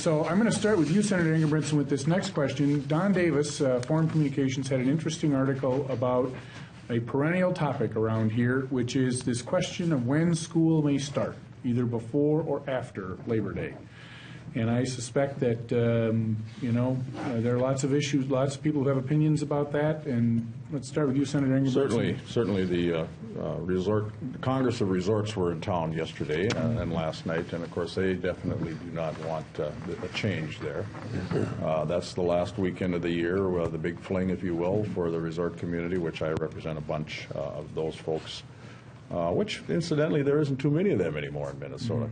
So I'm going to start with you, Senator Ingebretson, with this next question. Don Davis, Foreign Communications, had an interesting article about a perennial topic around here, which is this question of when school may start, either before or after Labor Day. And I suspect that, there are lots of issues, lots of people who have opinions about that. And let's start with you, Senator Ingebretson. Certainly the Congress of Resorts were in town yesterday and last night, and of course they definitely do not want a change there. That's the last weekend of the year, the big fling, if you will, for the resort community, which I represent a bunch of those folks. Which, incidentally, there isn't too many of them anymore in Minnesota.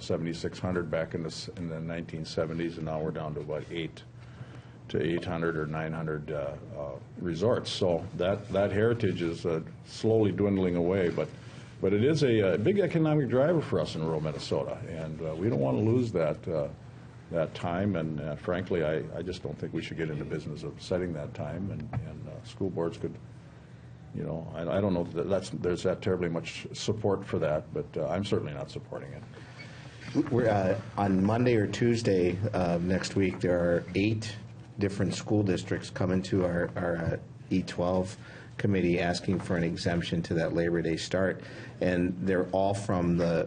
7,600 back in the 1970s, and now we're down to about 800 or 900 resorts. So that heritage is slowly dwindling away, but it is a big economic driver for us in rural Minnesota, and we don't want to lose that time. And frankly, I just don't think we should get into business of setting that time, and school boards could. I don't know that there's that terribly much support for that, but I'm certainly not supporting it. We're on Monday or Tuesday next week. There are 8 different school districts coming to our E12 committee asking for an exemption to that Labor Day start, and they're all from the.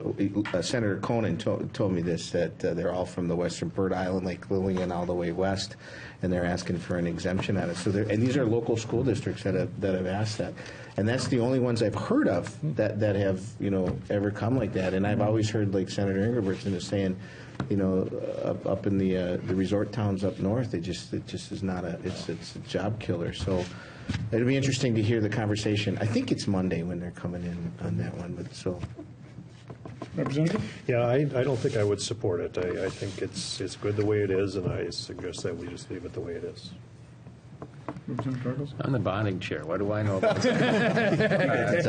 Senator Conan told me this, that they're all from the western Bird Island, Lake Lillian, all the way west, and they're asking for an exemption on it. So and these are local school districts that have asked that, and that's the only ones I've heard of that have ever come like that. And I've always heard, like Senator Ingebretson is saying, up in the resort towns up north, it just is not it's a job killer. So it'll be interesting to hear the conversation. I think it's Monday when they're coming in on that one, but so. Representative? Yeah, I don't think I would support it. I think it's good the way it is, and I suggest that we just leave it the way it is. I'm the bonding chair. What do I know about that?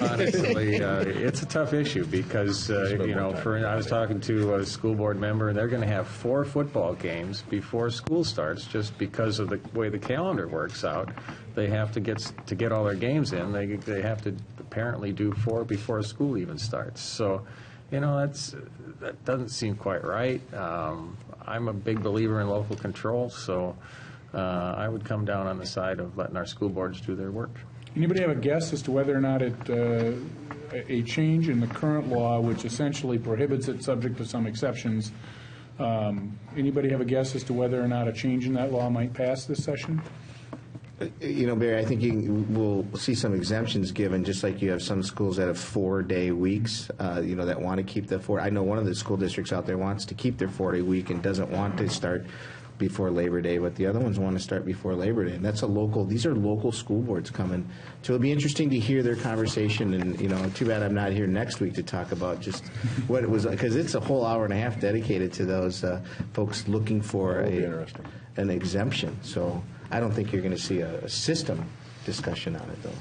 Honestly, it's a tough issue because, I was talking to a school board member, and they're going to have 4 football games before school starts just because of the way the calendar works out. They have to get all their games in. They have to apparently do 4 before school even starts. So, that doesn't seem quite right. I'm a big believer in local control, so I would come down on the side of letting our school boards do their work. Anybody have a guess as to whether or not a change in the current law, which essentially prohibits it subject to some exceptions, anybody have a guess as to whether or not a change in that law might pass this session? Barry, I think we'll see some exemptions given, just like you have some schools that have 4-day weeks, that want to keep the 4. I know one of the school districts out there wants to keep their 4-day week and doesn't want to start before Labor Day, but the other ones want to start before Labor Day. And these are local school boards coming. So it'll be interesting to hear their conversation, and, too bad I'm not here next week to talk about just what it was, because it's a whole hour and a half dedicated to those folks looking for an exemption. So I don't think you're going to see a system discussion on it, though.